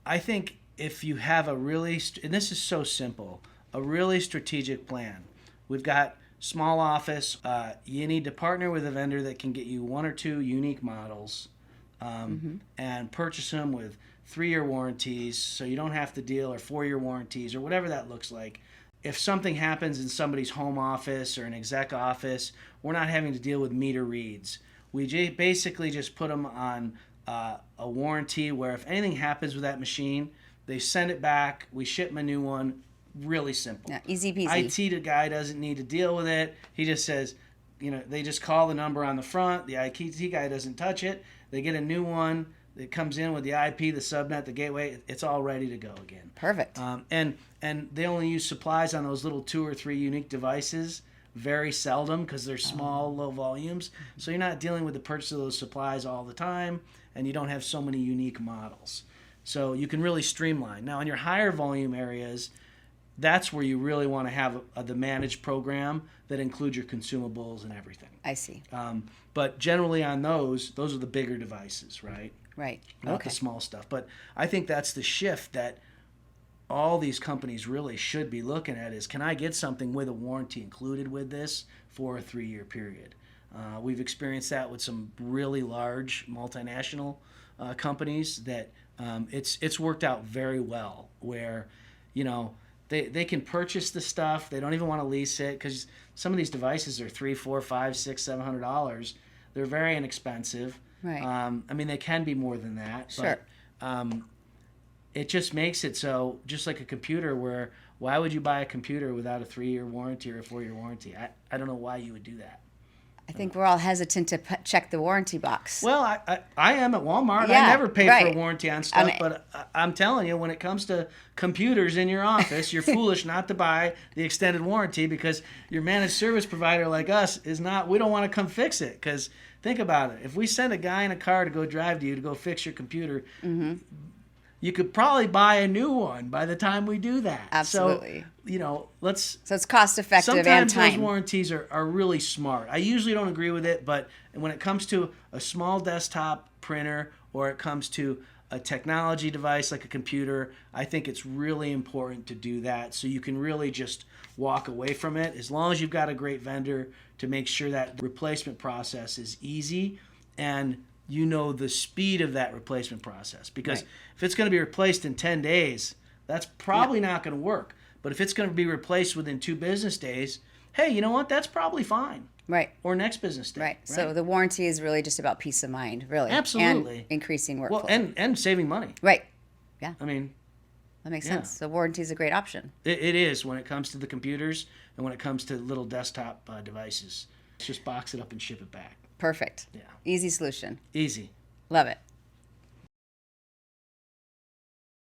I think if you have a really, and this is so simple, a really strategic plan. We've got small office. You need to partner with a vendor that can get you one or two unique models and purchase them with 3-year warranties so you don't have to deal, or 4-year warranties, or whatever that looks like. If something happens in somebody's home office or an exec office, we're not having to deal with meter reads. We basically just put them on a warranty where if anything happens with that machine, they send it back, we ship them a new one. Really simple. Yeah, easy peasy. IT guy doesn't need to deal with it. He just says, they just call the number on the front. The IT guy doesn't touch it. They get a new one. It comes in with the IP, the subnet, the gateway. It's all ready to go again. Perfect. And they only use supplies on those little 2 or 3 unique devices very seldom because they're small, low volumes. So you're not dealing with the purchase of those supplies all the time, and you don't have so many unique models. So you can really streamline. Now, in your higher volume areas, that's where you really want to have the managed program that includes your consumables and everything. I see. But generally on those are the bigger devices, right? Right. Not the small stuff. But I think that's the shift that all these companies really should be looking at is, can I get something with a warranty included with this for a 3-year period? We've experienced that with some really large multinational companies that it's worked out very well where, they can purchase the stuff. They don't even want to lease it because some of these devices are $300, $400, $500, $600, $700. They're very inexpensive. Right. They can be more than that. Sure. But it just makes it so, just like a computer, where why would you buy a computer without a 3-year warranty or a 4-year warranty? I don't know why you would do that. I think we're all hesitant to check the warranty box. Well, I am at Walmart. Yeah, I never pay for a warranty on stuff, I mean, but I'm telling you, when it comes to computers in your office, you're foolish not to buy the extended warranty because your managed service provider like us we don't want to come fix it. Because think about it. If we send a guy in a car to go drive to you to go fix your computer, you could probably buy a new one by the time we do that. Absolutely. So, So it's cost effective and time. Sometimes those warranties are really smart. I usually don't agree with it, but when it comes to a small desktop printer or it comes to a technology device like a computer, I think it's really important to do that so you can really just walk away from it as long as you've got a great vendor to make sure that the replacement process is easy and the speed of that replacement process. Because if it's going to be replaced in 10 days, that's probably not going to work. But if it's going to be replaced within 2 business days, hey, you know what? That's probably fine. Right. Or next business day. Right. So the warranty is really just about peace of mind, really. Absolutely. And increasing workflow. Well, and saving money. Right. Yeah. I mean, that makes sense. So warranty is a great option. It is when it comes to the computers and when it comes to little desktop devices. Just box it up and ship it back. Perfect. Yeah. Easy solution. Easy. Love it.